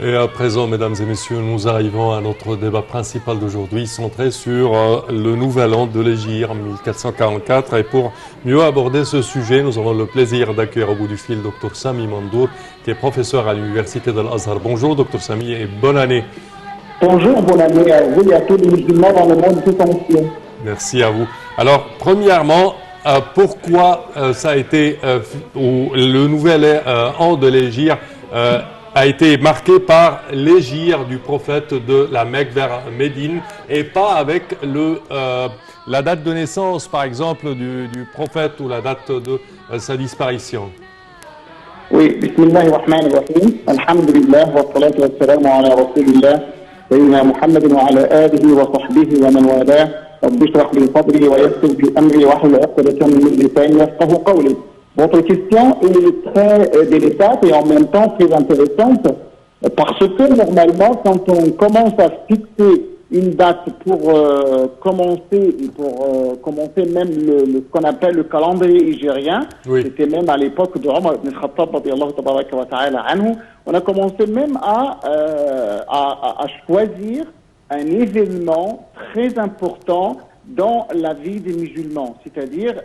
Et à présent, mesdames et messieurs, nous arrivons à notre débat principal d'aujourd'hui, centré sur le nouvel an de l'Hégire 1444. Et pour mieux aborder ce sujet, nous avons le plaisir d'accueillir au bout du fil Dr Sami Mandour, qui est professeur à l'Université de l'Azhar. Bonjour Dr Sami et bonne année. Bonjour, bonne année à vous et à tous les musulmans dans le monde tout entier. Merci à vous. Alors, premièrement, pourquoi ça a été, le nouvel an de l'Hégire a été marqué par l'hégire du prophète de la Mecque vers Médine et pas avec la date de naissance, par exemple, du prophète ou la date de sa disparition? Oui, bismillahirrahmanirrahim. Alhamdulillah, wa salatu wa salamu ala rasulillah, sayyidina Muhammad wa ala alihi wa sahbihi wa man walah. Rabbi shrah li sadri wa yassir li amri wa hlul 'uqdatan min lisani yafqahu qawli. Votre question est très délicate et en même temps très intéressante parce que normalement, quand on commence à fixer une date pour commencer même ce qu'on appelle le calendrier hégirien, oui. C'était même à l'époque de Omar ibn Khattab, on a commencé même à choisir un événement très important dans la vie des musulmans, c'est-à-dire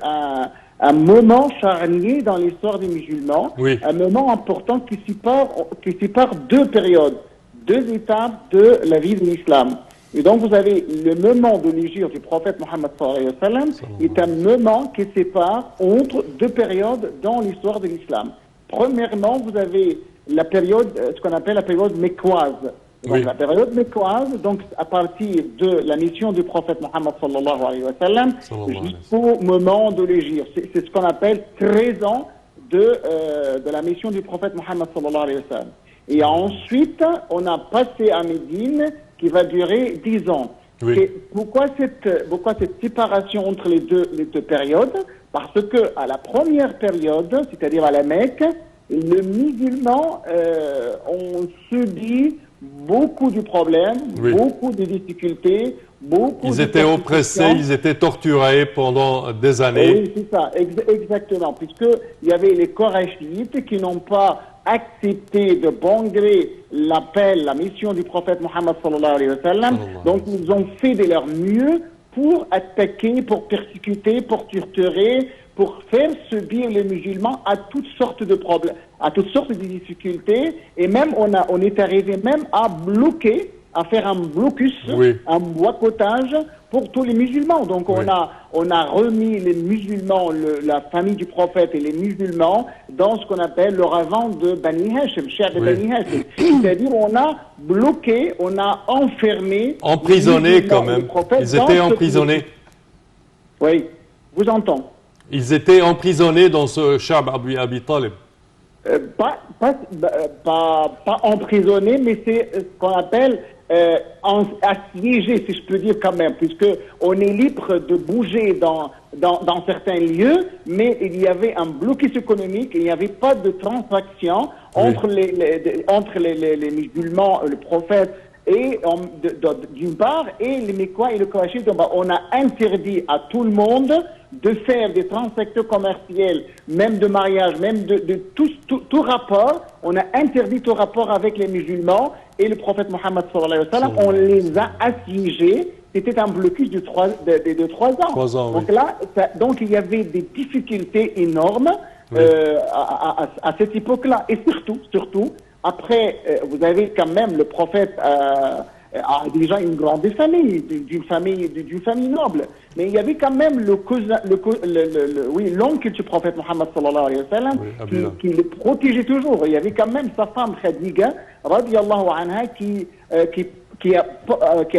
un moment charnier dans l'histoire des musulmans, oui. Un moment important qui sépare deux périodes, deux étapes de la vie de l'islam. Et donc vous avez le moment de l'hégire du prophète Mohammed sallallahu alayhi wa sallam est un moment qui sépare entre deux périodes dans l'histoire de l'islam. Premièrement, vous avez la période, ce qu'on appelle la période mécoise. Donc, oui. La période mécoise, donc à partir de la mission du prophète Mohammed sallallahu alayhi wa sallam jusqu'au moment de l'hégire. C'est ce qu'on appelle 13 ans de la mission du prophète Mohammed sallallahu alayhi wa sallam. Et ensuite, on a passé à Médine qui va durer 10 ans. Oui. Et pourquoi cette séparation entre les deux périodes? Parce que à la première période, c'est-à-dire à la Mecque, les musulmans ont subi beaucoup de problèmes, oui. Beaucoup de difficultés, Ils étaient oppressés, ils étaient torturés pendant des années. Oui, c'est ça, exactement. Puisqu'il y avait les Korachites qui n'ont pas accepté de bon gré l'appel, la mission du prophète Mohammed sallallahu alayhi wa sallam. Donc, ils ont fait de leur mieux pour attaquer, pour persécuter, pour torturer, pour faire subir les musulmans à toutes sortes de problèmes, à toutes sortes de difficultés. Et même, on est arrivé même à bloquer, à faire un blocus, oui. Un boycottage pour tous les musulmans. Donc oui. on a remis les musulmans, la famille du prophète et les musulmans dans ce qu'on appelle le ravin de Bani Hashim, cher de oui. Bani Hashim. C'est-à-dire on a bloqué, on a enfermé, emprisonnés quand même. Ils étaient emprisonnés. Oui, vous entendez. Ils étaient emprisonnés dans ce Sha'b Abi Talib. Pas emprisonnés, mais c'est ce qu'on appelle assiégés, si je peux dire quand même, puisque on est libre de bouger dans certains lieux, mais il y avait un blocus économique, il n'y avait pas de transaction entre les musulmans, le prophète, et d'une part, et les Mécois et le Korachites, on a interdit à tout le monde de faire des transactions commerciales, même de mariage, même de tout rapport. On a interdit tout rapport avec les musulmans et le prophète Mohammed sallallahu alayhi wa sallam. On les a assiégés. C'était un blocus de 3 ans. 3 ans, donc oui. Là, donc il y avait des difficultés énormes oui. À cette époque-là. Et surtout, après, vous avez quand même le prophète a déjà une grande famille, d'une famille noble. Mais il y avait quand même l'oncle du prophète Mohammed sallallahu alayhi wa sallam qui le protégeait toujours. Il y avait quand même sa femme Khadija, radiyallahu anha, qui a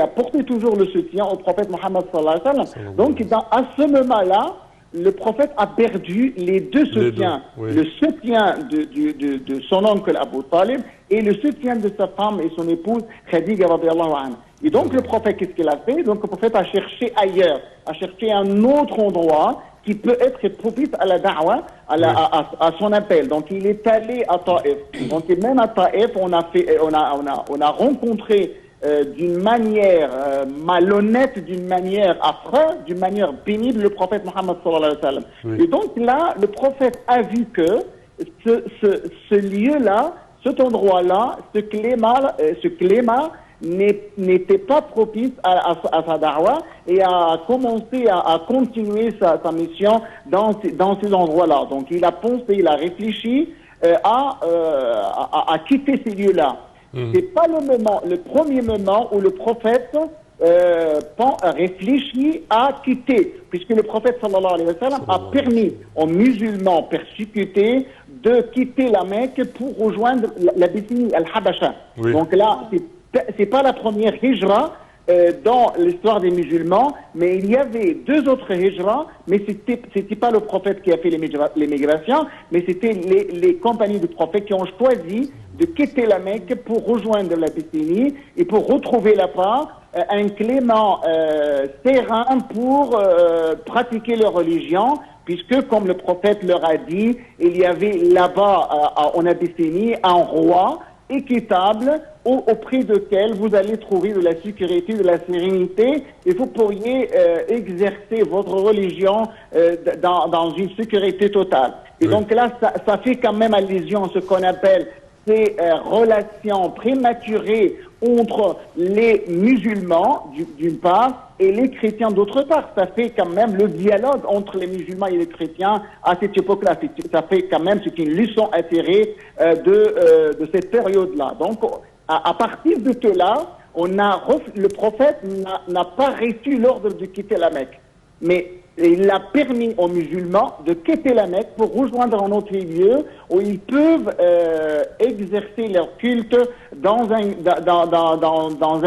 porté toujours le soutien au prophète Mohammed sallallahu alayhi wa sallam. Donc, à ce moment-là, le prophète a perdu les deux soutiens. Oui. Le soutien de son oncle Abu Talib et le soutien de sa femme et son épouse Khadija radiyallahu anha. Et donc le prophète, qu'est-ce qu'il a fait? Donc le prophète a cherché ailleurs, a cherché un autre endroit qui peut être propice à la da'wa, à son appel. Donc il est allé à Taïf. Donc même à Taïf, on a rencontré d'une manière malhonnête, d'une manière affreuse, d'une manière pénible, le prophète Mohammed sallallahu alayhi wa sallam. Oui. Et donc là, le prophète a vu que ce lieu-là, cet endroit-là, ce climat n'était pas propice à sa da'wa et a commencé à continuer sa mission dans ces endroits-là. Donc il a pensé, il a réfléchi à quitter ces lieux-là. C'est pas le premier moment où le prophète réfléchit à quitter, puisque le prophète sallallahu alayhi wa sallam a permis aux musulmans persécutés de quitter la Mecque pour rejoindre l'Abyssinie, Al-Habasha. Oui. Donc là, c'est pas la première hijra dans l'histoire des musulmans, mais il y avait deux autres hijras, mais c'était pas le prophète qui a fait l'émigration, mais c'était les compagnies du prophète qui ont choisi de quitter la Mecque pour rejoindre l'Abyssinie et pour retrouver là-bas un clément serein pour pratiquer leur religion, puisque, comme le prophète leur a dit, il y avait là-bas en Abyssinie un roi équitable auprès duquel vous allez trouver de la sécurité, de la sérénité, et vous pourriez exercer votre religion dans une sécurité totale. Et donc là, ça fait quand même allusion à ce qu'on appelle ces relations prématurées entre les musulmans d'une part et les chrétiens d'autre part. Ça fait quand même le dialogue entre les musulmans et les chrétiens à cette époque-là. Ça fait quand même, c'est une leçon à tirer de cette période-là. Donc, à partir de là, le prophète n'a pas reçu l'ordre de quitter la Mecque. Mais il a permis aux musulmans de quitter la Mecque pour rejoindre un autre lieu où ils peuvent exercer leur culte dans un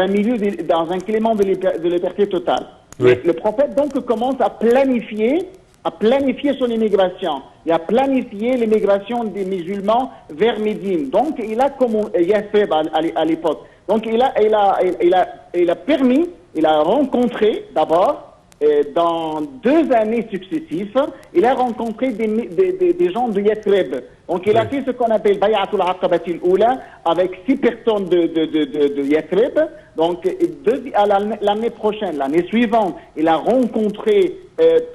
milieu, dans un clément de liberté totale. Oui. Le prophète donc commence à planifier son immigration et à planifier l'immigration des musulmans vers Médine. Donc il a Yathrib à l'époque. Donc il a rencontré d'abord. Dans 2 années successives, il a rencontré des gens de Yathrib. Donc il a fait ce qu'on appelle Bay'atul Aqabatil Oula avec 6 personnes de Yathrib. Donc l'année prochaine, l'année suivante, il a rencontré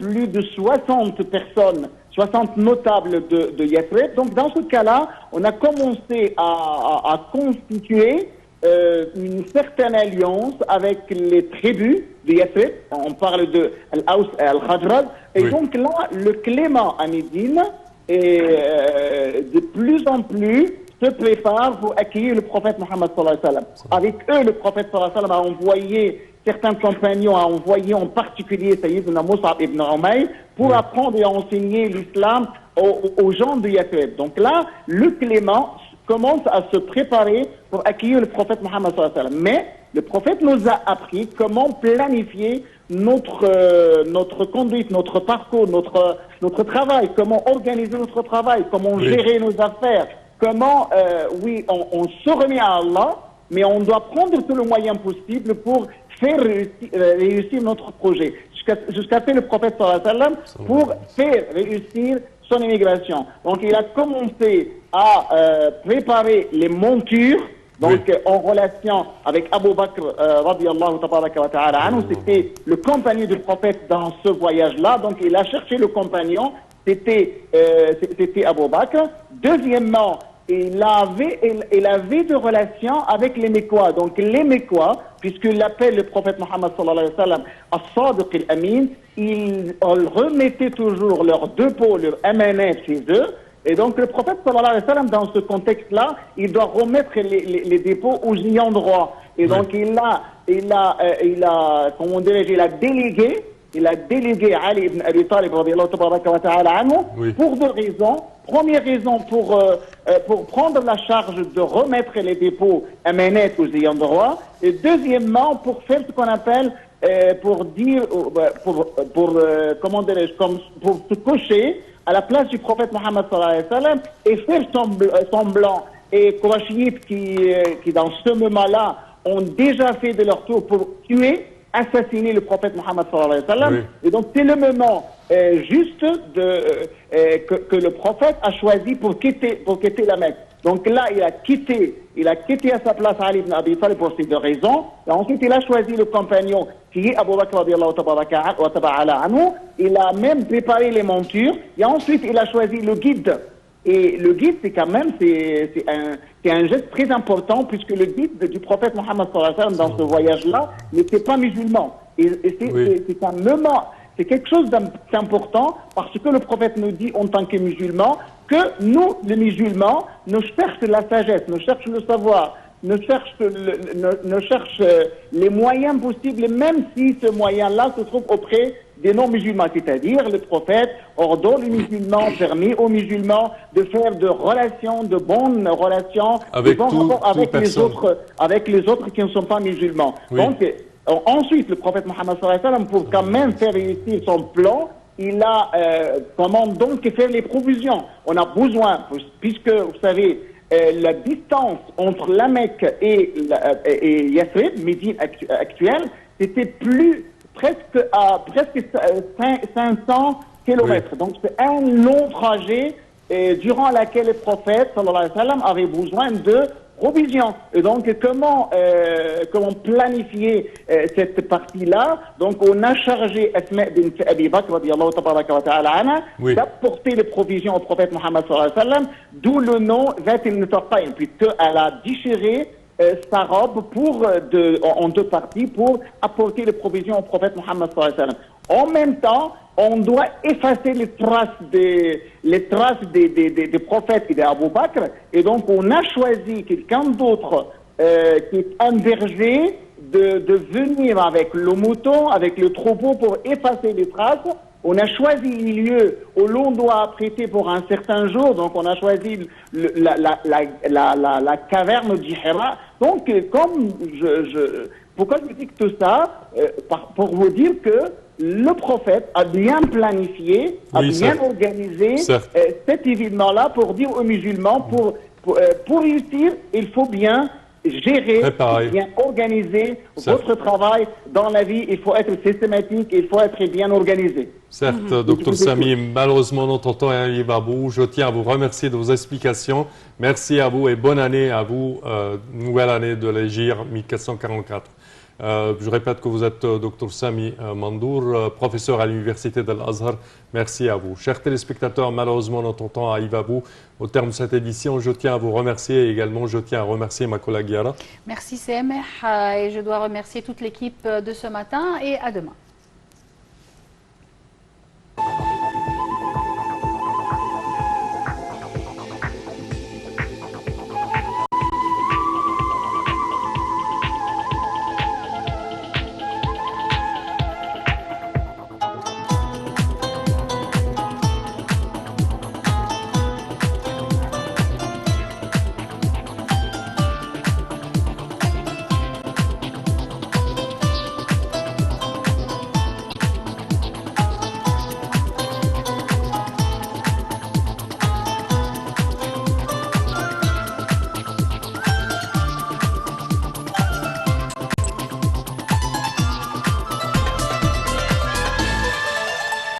plus de 60 personnes, 60 notables de Yathrib. Donc dans ce cas-là, on a commencé à constituer une certaine alliance avec les tribus de Yathrib. On parle de Al-Aws et Al-Khajraj. Et donc là, le clément à Médine de plus en plus se prépare pour accueillir le prophète Mohammed sallallahu alayhi wa sallam. Avec eux, le prophète sallallahu alayhi wa sallam a envoyé certains compagnons, a envoyé en particulier Sayyidina Mus'ab ibn Umayr pour apprendre et enseigner l'islam aux gens de Yathrib. Donc là, le clément commence à se préparer pour accueillir le prophète Mohammed sallallahu alayhi wa sallam. Mais le prophète nous a appris comment planifier notre conduite, notre parcours, notre travail, comment organiser notre travail, comment gérer nos affaires, comment, on se remet à Allah, mais on doit prendre tout le moyen possible pour faire réussir notre projet. Jusqu'à fait le prophète sallallahu alayhi wa sallam pour faire réussir son immigration. Donc il a commencé à préparer les montures, donc en relation avec Abu Bakr radiyallahu tabaraka wa ta'ala anhu, c'était le compagnon du prophète dans ce voyage-là. Donc il a cherché le compagnon, c'était Abu Bakr. Deuxièmement, il avait de relations avec les Mécois. Donc les Mécois, puisqu'il l'appelle le prophète Mohammed sallallahu alayhi wa sallam as-Sadiq al-Amin, ils remettaient toujours leurs dépôts, leurs amanat chez eux. Et donc le prophète sallallahu alayhi wa sallam, dans ce contexte-là, il doit remettre les dépôts aux ayants droit. Et donc il a délégué Ali ibn Abi Talib pour 2 raisons. Première raison, pour prendre la charge de remettre les dépôts amanat aux ayants droit. Et deuxièmement, pour faire ce qu'on appelle, pour se cocher à la place du prophète Mohammed sallallahu alayhi wa sallam et faire semblant. Et Qurayshites qui dans ce moment-là ont déjà fait de leur tour pour assassiner le prophète Mohammed sallallahu alayhi wa sallam. Oui. Et donc c'est le moment juste que le prophète a choisi pour quitter la Mecque. Donc là, il a quitté à sa place Ali ibn Abi Talib pour ces 2 raisons. Et ensuite, il a choisi le compagnon qui est Abu Bakr radiyallahu ta'ala anhu. Il a même préparé les montures. Et ensuite, il a choisi le guide Et le guide, c'est quand même un geste très important puisque le guide du prophète Mohammed sallallahu alayhi wa sallam dans ce voyage-là n'était pas musulman. Et c'est un moment, c'est quelque chose d'important parce que le prophète nous dit en tant que musulmans que nous, les musulmans, nous cherchons la sagesse, nous cherchons le savoir, nous cherchons les moyens possibles, même si ce moyen-là se trouve auprès des non-musulmans, c'est-à-dire le prophète ordonne aux musulmans, permet aux musulmans de faire de bonnes relations, avec, de bons rapports avec les autres qui ne sont pas musulmans. Oui. Donc, ensuite, le prophète Mohammed sallallahu alayhi wa sallam, pour quand même faire réussir son plan, il a comment donc faire les provisions. On a besoin, puisque vous savez, la distance entre la Mecque et Yathrib, Médine actuelle, c'était presque 500 kilomètres. Oui. Donc c'est un long trajet durant lequel le prophète sallallahu alayhi wa sallam avait besoin de provisions. Et donc comment planifier cette partie-là? Donc on a chargé Asma bint Abi Bakr radiyallahu tabaraka wa ta'ala anha d'apporter les provisions au prophète Mohammed sallallahu alayhi wa sallam, d'où le nom Zat al-Nitaqayn, puisqu'elle a déchiré sa robe en deux parties pour apporter les provisions au prophète Mohammed sallallahu alayhi wa sallam. En même temps, on doit effacer les traces des prophètes et d'Abu Bakr. Et donc, on a choisi quelqu'un d'autre qui est un berger de venir avec le mouton, avec le troupeau pour effacer les traces. On a choisi les lieux où l'on doit prêter pour un certain jour. Donc, on a choisi la caverne du Hira. Donc, pourquoi je dis tout ça? Pour vous dire que le prophète a bien planifié, a bien organisé cet événement-là pour dire aux musulmans, pour réussir, il faut bien gérer, bien organiser votre travail dans la vie. Il faut être systématique, il faut être bien organisé. Certes, Dr Sami, malheureusement notre temps arrive à bout. Je tiens à vous remercier de vos explications. Merci à vous et bonne année à vous, nouvelle année de l'Hégire 1444. Je répète que vous êtes Dr Sami Mandour, professeur à l'Université de l'Azhar. Merci à vous. Chers téléspectateurs, malheureusement notre temps arrive à bout. Au terme de cette édition, je tiens à vous remercier et également je tiens à remercier ma collègue Yara. Merci Semeh et je dois remercier toute l'équipe de ce matin et à demain.